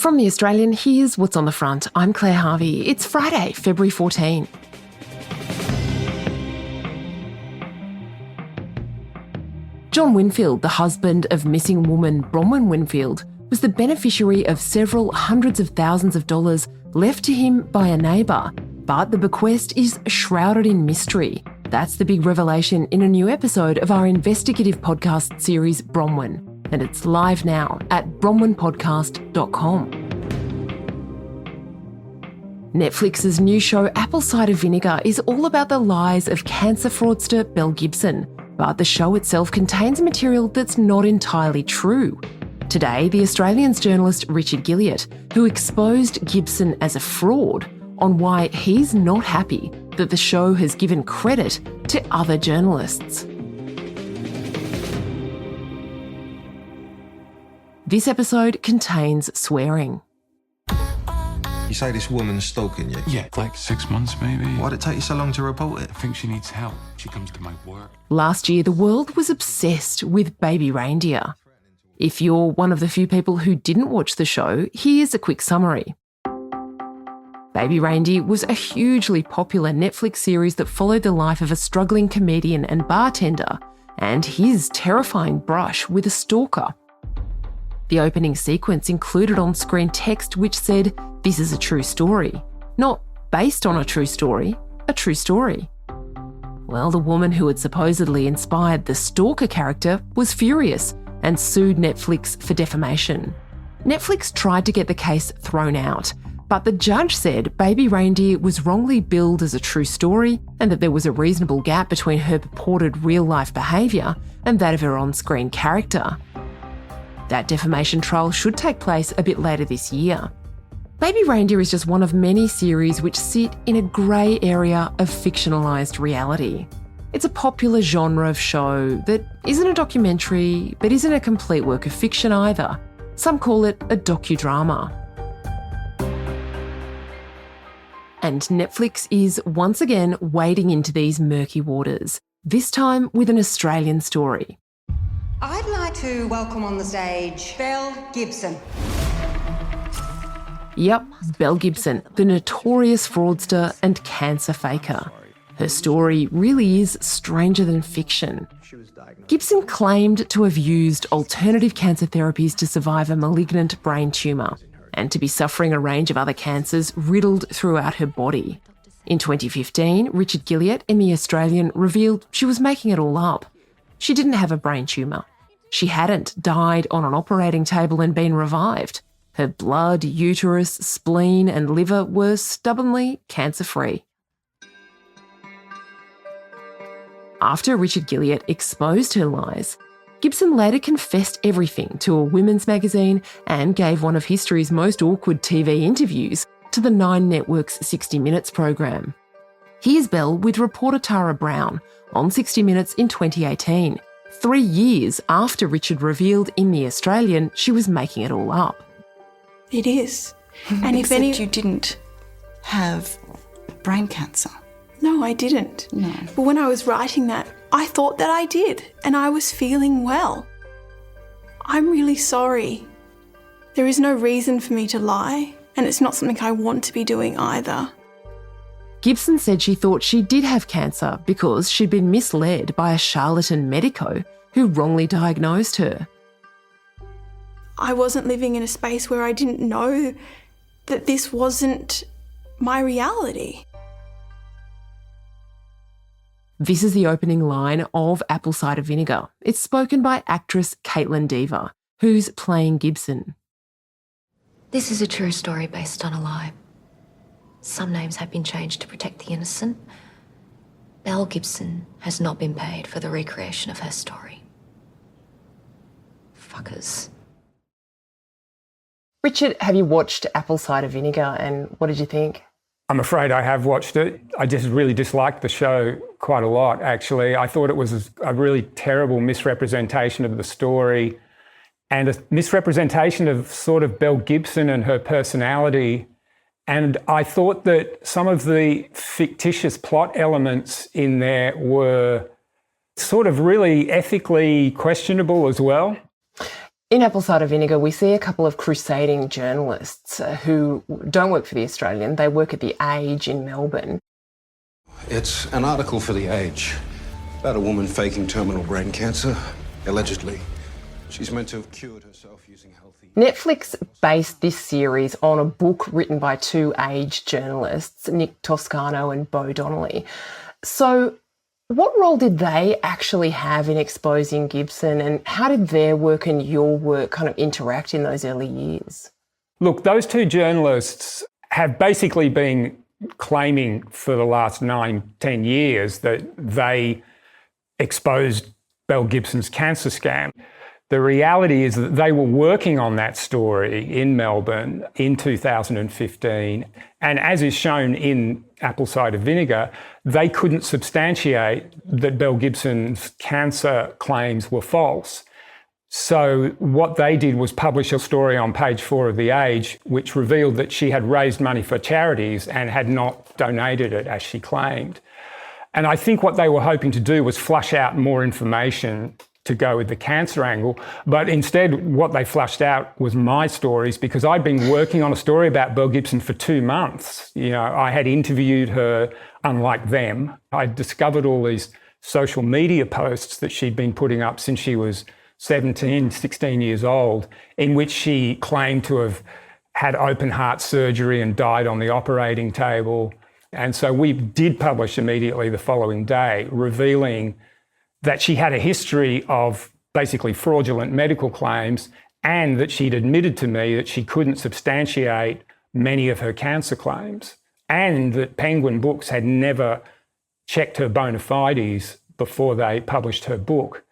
From The Australian, here's what's on the front. I'm Claire Harvey. It's Friday, February 14. John Winfield, the husband of missing woman Bronwyn Winfield, was the beneficiary of several hundreds of thousands of dollars left to him by a neighbour. But the bequest is shrouded in mystery. That's the big revelation in a new episode of our investigative podcast series, Bronwyn. And it's live now at bronwynpodcast.com. Netflix's new show Apple Cider Vinegar is all about the lies of cancer fraudster Belle Gibson, but the show itself contains material that's not entirely true. Today, The Australian's journalist Richard Guilliatt, who exposed Gibson as a fraud, on why he's not happy that the show has given credit to other journalists. This episode contains swearing. You say this woman's stalking you? Yeah, like 6 months maybe. Why'd it take you so long to report it? I think she needs help. She comes to my work. Last year, the world was obsessed with Baby Reindeer. If you're one of the few people who didn't watch the show, here's a quick summary. Baby Reindeer was a hugely popular Netflix series that followed the life of a struggling comedian and bartender and his terrifying brush with a stalker. The opening sequence included on-screen text which said, "This is a true story." Not based on a true story, a true story. Well, the woman who had supposedly inspired the stalker character was furious and sued Netflix for defamation. Netflix tried to get the case thrown out, but the judge said Baby Reindeer was wrongly billed as a true story and that there was a reasonable gap between her purported real-life behaviour and that of her on-screen character. That defamation trial should take place a bit later this year. Baby Reindeer is just one of many series which sit in a grey area of fictionalised reality. It's a popular genre of show that isn't a documentary, but isn't a complete work of fiction either. Some call it a docudrama. And Netflix is once again wading into these murky waters, this time with an Australian story. I'd like to welcome on the stage Belle Gibson. Yep, Belle Gibson, the notorious fraudster and cancer faker. Her story really is stranger than fiction. Gibson claimed to have used alternative cancer therapies to survive a malignant brain tumour and to be suffering a range of other cancers riddled throughout her body. In 2015, Richard Guilliatt in The Australian revealed she was making it all up. She didn't have a brain tumour. She hadn't died on an operating table and been revived. Her blood, uterus, spleen and liver were stubbornly cancer-free. After Richard Guilliatt exposed her lies, Gibson later confessed everything to a women's magazine and gave one of history's most awkward TV interviews to the Nine Network's 60 Minutes program. Here's Belle with reporter Tara Brown on 60 Minutes in 2018, 3 years after Richard revealed in The Australian she was making it all up. It is. And Except you didn't have brain cancer. No, I didn't. No. But when I was writing that, I thought that I did, and I was feeling well. I'm really sorry. There is no reason for me to lie, and it's not something I want to be doing either. Gibson said she thought she did have cancer because she'd been misled by a charlatan medico who wrongly diagnosed her. I wasn't living in a space where I didn't know that this wasn't my reality. This is the opening line of Apple Cider Vinegar. It's spoken by actress Caitlin Dever, who's playing Gibson. This is a true story based on a lie. Some names have been changed to protect the innocent. Belle Gibson has not been paid for the recreation of her story. Fuckers. Richard, have you watched Apple Cider Vinegar and what did you think? I'm afraid I have watched it. I just really disliked the show quite a lot, actually. I thought it was a really terrible misrepresentation of the story and a misrepresentation of sort of Belle Gibson and her personality. And I thought that some of the fictitious plot elements in there were sort of really ethically questionable as well. In Apple Cider Vinegar, we see a couple of crusading journalists who don't work for The Australian. They work at The Age in Melbourne. It's an article for The Age about a woman faking terminal brain cancer, allegedly. She's meant to have cured herself using healthy... Netflix based this series on a book written by two Age journalists, Nick Toscano and Bo Donnelly. So what role did they actually have in exposing Gibson, and how did their work and your work kind of interact in those early years? Look, those two journalists have basically been claiming for the last 9-10 years that they exposed Belle Gibson's cancer scam. The reality is that they were working on that story in Melbourne in 2015, and as is shown in Apple Cider Vinegar, they couldn't substantiate that Belle Gibson's cancer claims were false. So what they did was publish a story on page 4 of The Age, which revealed that she had raised money for charities and had not donated it as she claimed. And I think what they were hoping to do was flush out more information to go with the cancer angle, but instead what they flushed out was my stories, because I'd been working on a story about Belle Gibson for 2 months. You know, I had interviewed her, unlike them. I discovered all these social media posts that she'd been putting up since she was 17, 16 years old, in which she claimed to have had open heart surgery and died on the operating table. And so we did publish immediately the following day, revealing that she had a history of basically fraudulent medical claims, and that she'd admitted to me that she couldn't substantiate many of her cancer claims, and that Penguin Books had never checked her bona fides before they published her book.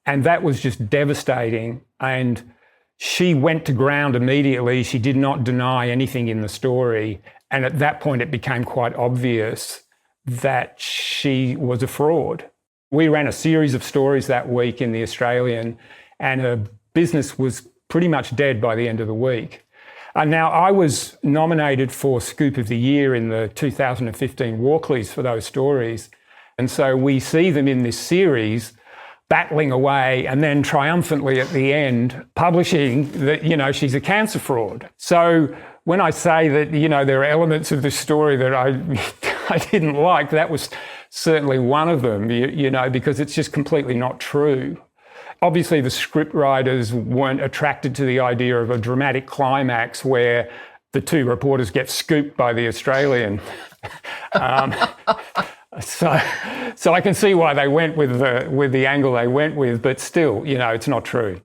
And that was just devastating. And she went to ground immediately. She did not deny anything in the story. And at that point, it became quite obvious that she was a fraud. We ran a series of stories that week in The Australian, and her business was pretty much dead by the end of the week. Now, I was nominated for Scoop of the Year in the 2015 Walkleys for those stories. And so we see them in this series battling away, and then triumphantly at the end publishing that, you know, she's a cancer fraud. So when I say that, you know, there are elements of this story that I didn't like, that was certainly one of them, you know, because it's just completely not true. Obviously, the script writers weren't attracted to the idea of a dramatic climax where the two reporters get scooped by The Australian. So I can see why they went with the angle they went with, but still, you know, it's not true.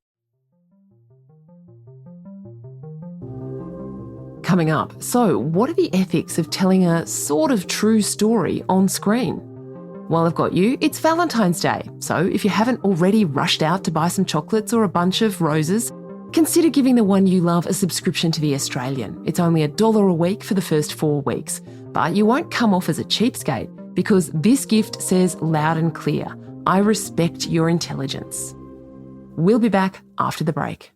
Coming up, so what are the ethics of telling a sort of true story on screen? While I've got you, it's Valentine's Day, so if you haven't already rushed out to buy some chocolates or a bunch of roses, consider giving the one you love a subscription to The Australian. It's only $1 a week for the first 4 weeks, but you won't come off as a cheapskate, because this gift says loud and clear, I respect your intelligence. We'll be back after the break.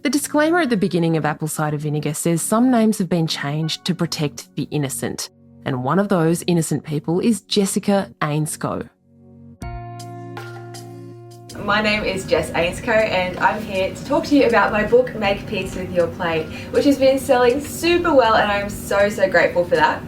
The disclaimer at the beginning of Apple Cider Vinegar says some names have been changed to protect the innocent, and one of those innocent people is Jessica Ainscough. My name is Jess Ainscough, and I'm here to talk to you about my book, Make Peace With Your Plate, which has been selling super well, and I'm so grateful for that.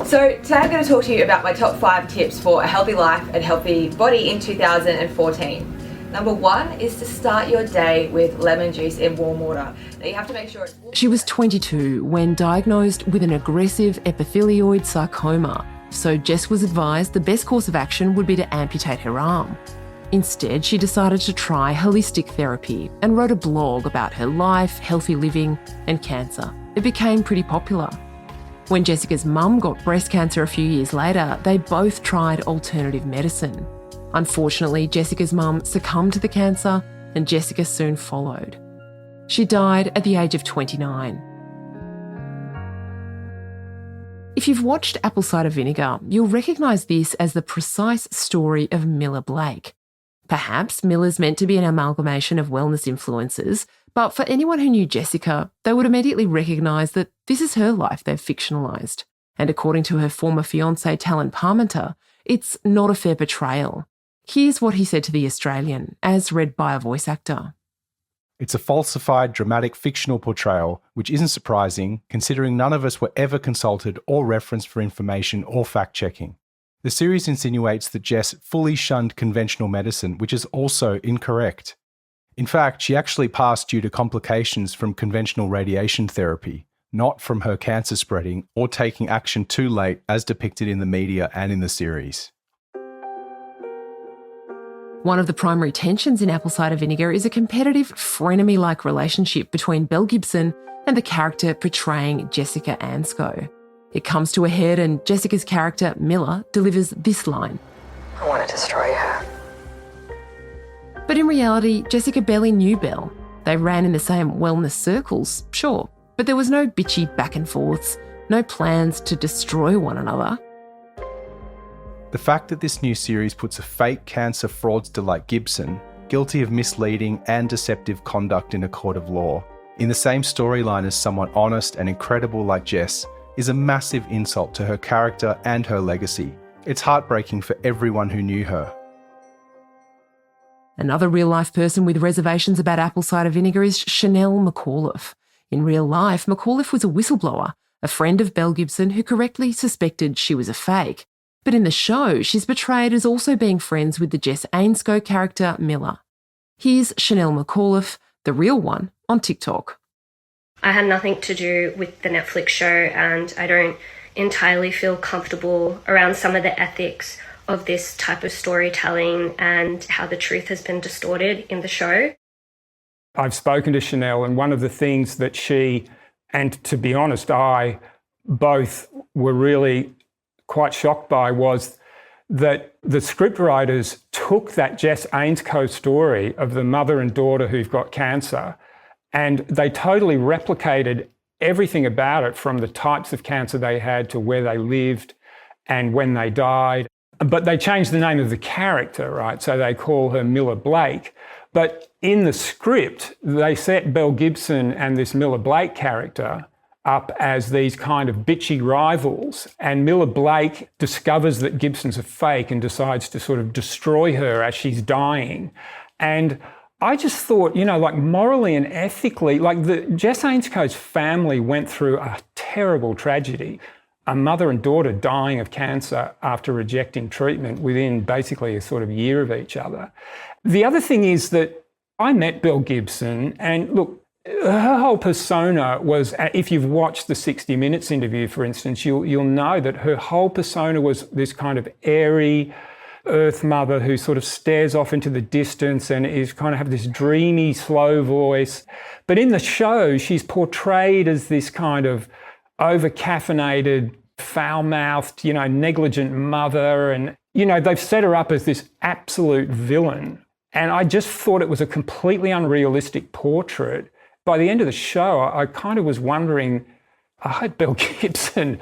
So today I'm going to talk to you about my top 5 tips for a healthy life and healthy body in 2014. Number 1 is to start your day with lemon juice in warm water. Now you have to make sure it's... She was 22 when diagnosed with an aggressive epithelioid sarcoma, so Jess was advised the best course of action would be to amputate her arm. Instead, she decided to try holistic therapy and wrote a blog about her life, healthy living, and cancer. It became pretty popular. When Jessica's mum got breast cancer a few years later, they both tried alternative medicine. Unfortunately, Jessica's mum succumbed to the cancer, and Jessica soon followed. She died at the age of 29. If you've watched Apple Cider Vinegar, you'll recognise this as the precise story of Miller Blake. Perhaps Miller's meant to be an amalgamation of wellness influences, but for anyone who knew Jessica, they would immediately recognise that this is her life they've fictionalised. And according to her former fiancé, Talon Parmenter, it's not a fair portrayal. Here's what he said to The Australian, as read by a voice actor. It's a falsified, dramatic, fictional portrayal, which isn't surprising, considering none of us were ever consulted or referenced for information or fact-checking. The series insinuates that Jess fully shunned conventional medicine, which is also incorrect. In fact, she actually passed due to complications from conventional radiation therapy, not from her cancer spreading or taking action too late as depicted in the media and in the series. One of the primary tensions in Apple Cider Vinegar is a competitive, frenemy-like relationship between Belle Gibson and the character portraying Jessica Ainscough. It comes to a head and Jessica's character, Miller, delivers this line. I want to destroy her. But in reality, Jessica barely knew Belle. They ran in the same wellness circles, sure, but there was no bitchy back and forths, no plans to destroy one another. The fact that this new series puts a fake cancer fraudster like Gibson, guilty of misleading and deceptive conduct in a court of law, in the same storyline as someone honest and incredible like Jess, is a massive insult to her character and her legacy. It's heartbreaking for everyone who knew her. Another real-life person with reservations about Apple Cider Vinegar is Chanel McAuliffe. In real life, McAuliffe was a whistleblower, a friend of Belle Gibson who correctly suspected she was a fake. But in the show, she's portrayed as also being friends with the Jess Ainscough character, Miller. Here's Chanel McAuliffe, the real one, on TikTok. I had nothing to do with the Netflix show, and I don't entirely feel comfortable around some of the ethics of this type of storytelling and how the truth has been distorted in the show. I've spoken to Chanel, and one of the things that she, and to be honest, I both were really quite shocked by was that the scriptwriters took that Jess Ainscough story of the mother and daughter who've got cancer, and they totally replicated everything about it, from the types of cancer they had to where they lived and when they died. But they changed the name of the character, right? So they call her Miller Blake. But in the script, they set Belle Gibson and this Miller Blake character up as these kind of bitchy rivals. And Miller Blake discovers that Gibson's a fake and decides to sort of destroy her as she's dying. And I just thought, like morally and ethically, like Jess Ainscough's family went through a terrible tragedy. A mother and daughter dying of cancer after rejecting treatment within basically a sort of year of each other. The other thing is that I met Belle Gibson, and look, her whole persona was, if you've watched the 60 Minutes interview, for instance, you'll know that her whole persona was this kind of airy earth mother who sort of stares off into the distance and is kind of have this dreamy, slow voice. But in the show, she's portrayed as this kind of over-caffeinated, foul-mouthed, negligent mother. And, they've set her up as this absolute villain. And I just thought it was a completely unrealistic portrait. By the end of the show, I kind of was wondering, I hope Belle Gibson,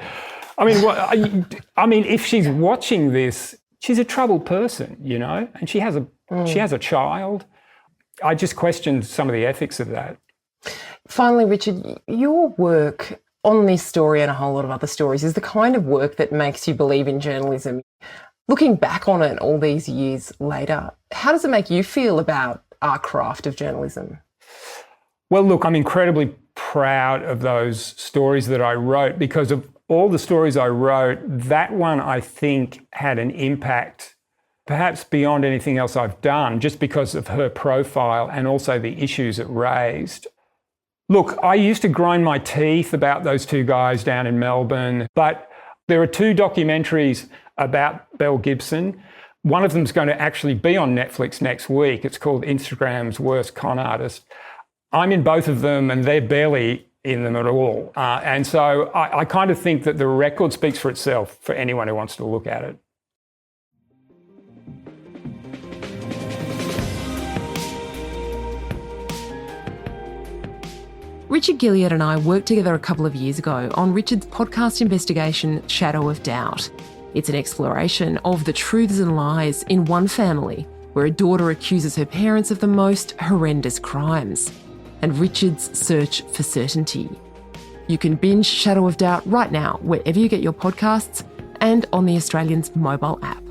if she's watching this, she's a troubled person, and she has a child. I just questioned some of the ethics of that. Finally, Richard, your work on this story and a whole lot of other stories is the kind of work that makes you believe in journalism. Looking back on it all these years later, how does it make you feel about our craft of journalism? Well, look, I'm incredibly proud of those stories that I wrote, because of all the stories I wrote, that one I think had an impact perhaps beyond anything else I've done, just because of her profile and also the issues it raised. Look, I used to grind my teeth about those two guys down in Melbourne, but there are two documentaries about Belle Gibson. One of them's going to actually be on Netflix next week. It's called Instagram's Worst Con Artist. I'm in both of them and they're barely in them at all. And so I kind of think that the record speaks for itself for anyone who wants to look at it. Richard Guilliatt and I worked together a couple of years ago on Richard's podcast investigation, Shadow of Doubt. It's an exploration of the truths and lies in one family where a daughter accuses her parents of the most horrendous crimes, and Richard's search for certainty. You can binge Shadow of Doubt right now, wherever you get your podcasts and on the Australian's mobile app.